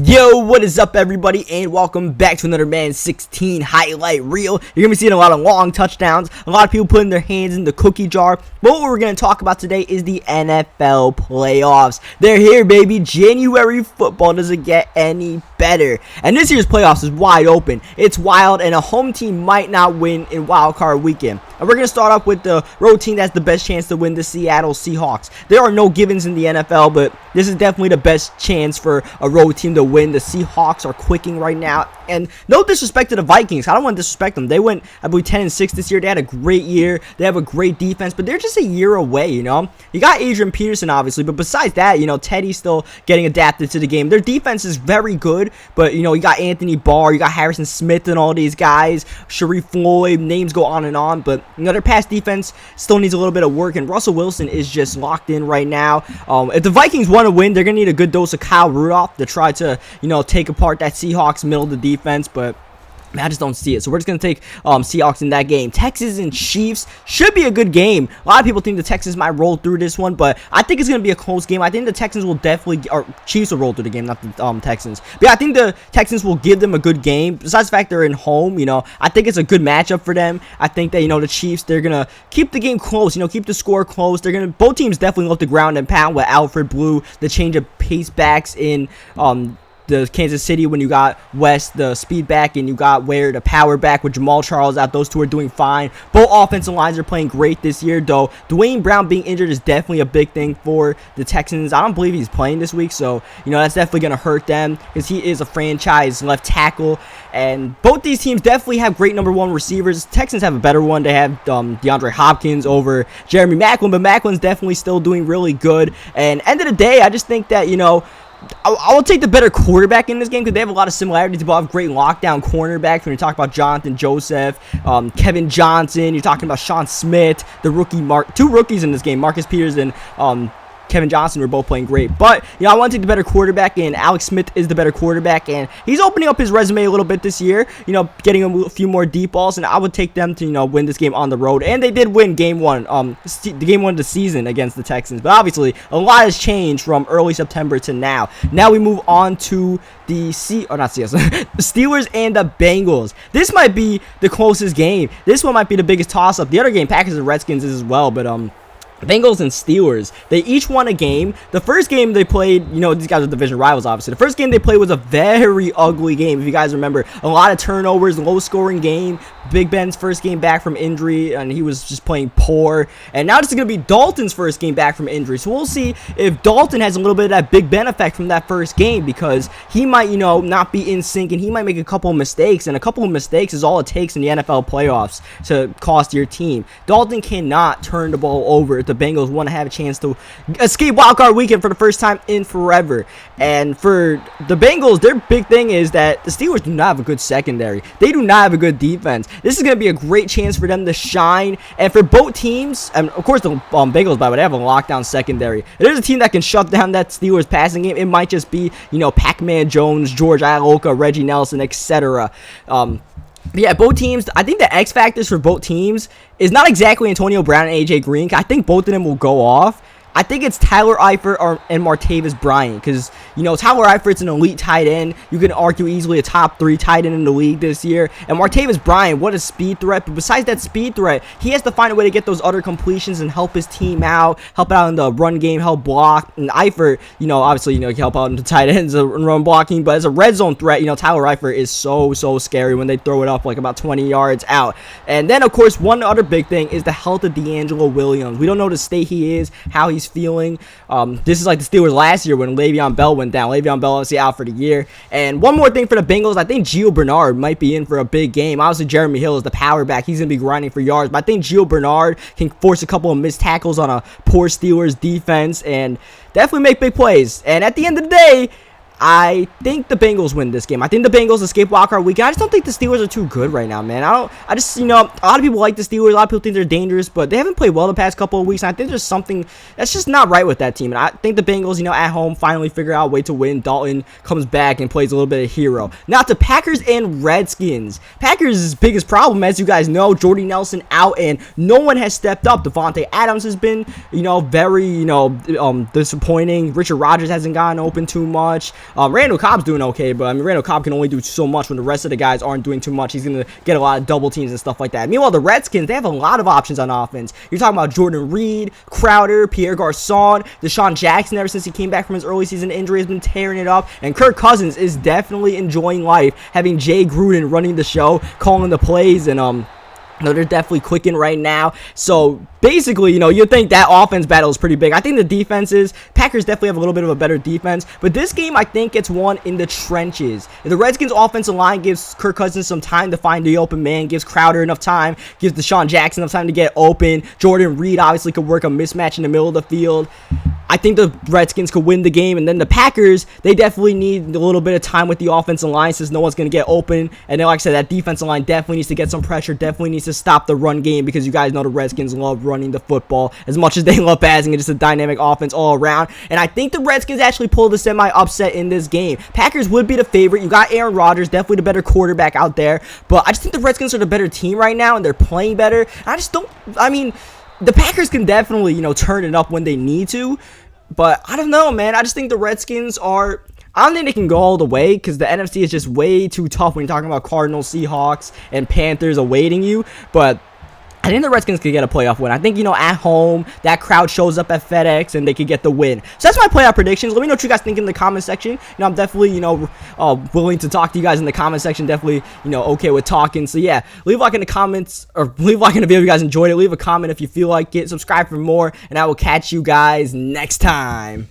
Yo, what is up, everybody, and welcome back to another Madden 16 highlight reel. You're gonna be seeing a lot of long touchdowns, a lot of people putting their hands in the cookie jar. But what we're gonna talk about today is the NFL playoffs. They're here, baby. January football doesn't get any better, and this year's playoffs is wide open. It's wild, and a home team might not win in wild card weekend. And we're gonna start off with the road team that's the best chance to win, the Seattle Seahawks. There are no givens in the NFL, but this is definitely the best chance for a road team to win. The Seahawks are quicking right now, and no disrespect to the Vikings. I don't want to disrespect them. They went, I believe, 10-6 this year. They had a great year. They have a great defense, but they're just a year away, you know. You got Adrian Peterson, obviously, but besides that, you know, Teddy's still getting adapted to the game. Their defense is very good, but, you know, you got Anthony Barr, you got Harrison Smith and all these guys, Sharif Floyd, names go on and on, but, you know, their pass defense still needs a little bit of work, and Russell Wilson is just locked in right now. If the Vikings want to win, they're going to need a good dose of Kyle Rudolph to try to, you know, take apart that Seahawks middle of the defense, but I just don't see it. So we're just going to take Seahawks in that game. Texans and Chiefs should be a good game. A lot of people think the Texans might roll through this one, but I think it's going to be a close game. I think the Texans will definitely, or Chiefs will roll through the game, not the Texans. But yeah, I think the Texans will give them a good game. Besides the fact they're in home, you know, I think it's a good matchup for them. I think that, you know, the Chiefs, they're going to keep the game close, you know, keep the score close. They're going to, both teams definitely love the ground and pound with Alfred Blue, the change of pace backs in, the Kansas City when you got West, the speed back, and you got Ware, the power back with Jamal Charles out. Those two are doing fine. Both offensive lines are playing great this year, though. Dwayne Brown being injured is definitely a big thing for the Texans. I don't believe he's playing this week, so, you know, that's definitely going to hurt them because he is a franchise left tackle. And both these teams definitely have great number one receivers. Texans have a better one. They have DeAndre Hopkins over Jeremy Maclin, but Maclin's definitely still doing really good. And end of the day, I just think that, you know, I will take the better quarterback in this game because they have a lot of similarities. They both have great lockdown cornerbacks. When you talk about Jonathan Joseph, Kevin Johnson, you're talking about Sean Smith, the rookie two rookies in this game, Marcus Peters and Kevin Johnson, were both playing great. But, you know, I want to take the better quarterback, and Alex Smith is the better quarterback, and he's opening up his resume a little bit this year, you know, getting a few more deep balls, and I would take them to, you know, win this game on the road. And they did win game one, the game one of the season against the Texans. But obviously, a lot has changed from early September to now. Now we move on to the Steelers and the Bengals. This might be the closest game. This one might be the biggest toss-up. The other game, Packers and Redskins, is as well, but Bengals and Steelers, they each won a game. The first game they played, you know, these guys are division rivals, obviously. The first game they played was a very ugly game, if you guys remember. A lot of turnovers, low-scoring game. Big Ben's first game back from injury, and he was just playing poor. And now this is going to be Dalton's first game back from injury. So we'll see if Dalton has a little bit of that Big Ben effect from that first game, because he might, you know, not be in sync, and he might make a couple of mistakes. And a couple of mistakes is all it takes in the NFL playoffs to cost your team. Dalton cannot turn the ball over if the Bengals want to have a chance to escape wildcard weekend for the first time in forever. And for the Bengals, their big thing is that the Steelers do not have a good secondary. They do not have a good defense. This is going to be a great chance for them to shine. And for both teams, and of course the Bengals, by the way, they have a lockdown secondary. If there's a team that can shut down that Steelers passing game, it might just be, you know, Pac-Man Jones, George Iloka, Reggie Nelson, etc. Yeah, both teams, I think the X factors for both teams is not exactly Antonio Brown and AJ Green. I think both of them will go off. I think it's Tyler Eifert and Martavis Bryant, because, you know, Tyler Eifert's an elite tight end. You can argue easily a top 3 tight end in the league this year. And Martavis Bryant, what a speed threat. But besides that speed threat, he has to find a way to get those other completions and help his team out, help out in the run game, help block. And Eifert, you know, obviously, you know, he can help out in the tight ends and run blocking. But as a red zone threat, you know, Tyler Eifert is so scary when they throw it up like about 20 yards out. And then, of course, one other big thing is the health of D'Angelo Williams. We don't know the state he is, how he's feeling. This is like the Steelers last year when Le'Veon Bell went down. Le'Veon Bell obviously out for the year. And one more thing for the Bengals, I think Gio Bernard might be in for a big game. Obviously, Jeremy Hill is the power back. He's going to be grinding for yards. But I think Gio Bernard can force a couple of missed tackles on a poor Steelers defense and definitely make big plays. And at the end of the day, I think the Bengals win this game. I think the Bengals escape wildcard weekend. I just don't think the Steelers are too good right now, man. I just, you know, a lot of people like the Steelers. A lot of people think they're dangerous, but they haven't played well the past couple of weeks. And I think there's something that's just not right with that team. And I think the Bengals, you know, at home finally figure out a way to win. Dalton comes back and plays a little bit of hero. Now to Packers and Redskins. Packers' biggest problem, as you guys know, Jordy Nelson out, and no one has stepped up. Devontae Adams has been, you know, very, you know, disappointing. Richard Rodgers hasn't gotten open too much. Randall Cobb's doing okay, but I mean, Randall Cobb can only do so much when the rest of the guys aren't doing too much. He's going to get a lot of double teams and stuff like that. Meanwhile, the Redskins, they have a lot of options on offense. You're talking about Jordan Reed, Crowder, Pierre Garçon, Deshaun Jackson, ever since he came back from his early season injury, has been tearing it up. And Kirk Cousins is definitely enjoying life, having Jay Gruden running the show, calling the plays, and they're definitely clicking right now. So basically, you'd think that offense battle is pretty big. I think the defenses, Packers definitely have a little bit of a better defense, but this game, I think, gets won in the trenches. If the Redskins offensive line gives Kirk Cousins some time to find the open man, gives Crowder enough time, gives Deshaun Jackson enough time to get open, Jordan Reed obviously could work a mismatch in the middle of the field, I think the Redskins could win the game. And then the Packers, they definitely need a little bit of time with the offensive line since no one's going to get open. And then, like I said, that defensive line definitely needs to get some pressure, definitely needs to stop the run game, because you guys know the Redskins love running the football as much as they love passing. It's just a dynamic offense all around. And I think the Redskins actually pulled a semi-upset in this game. Packers would be the favorite. You got Aaron Rodgers, definitely the better quarterback out there. But I just think the Redskins are the better team right now, and they're playing better. I just don't, the Packers can definitely, turn it up when they need to. But I don't know, man. I just think the Redskins are, I don't think they can go all the way, because the NFC is just way too tough when you're talking about Cardinals, Seahawks, and Panthers awaiting you. But I think the Redskins could get a playoff win. I think, at home, that crowd shows up at FedEx and they could get the win. So that's my playoff predictions. Let me know what you guys think in the comment section. I'm definitely, willing to talk to you guys in the comment section. Definitely, okay with talking. So yeah, leave a like in the comments, or leave a like in the video if you guys enjoyed it. Leave a comment if you feel like it. Subscribe for more, and I will catch you guys next time.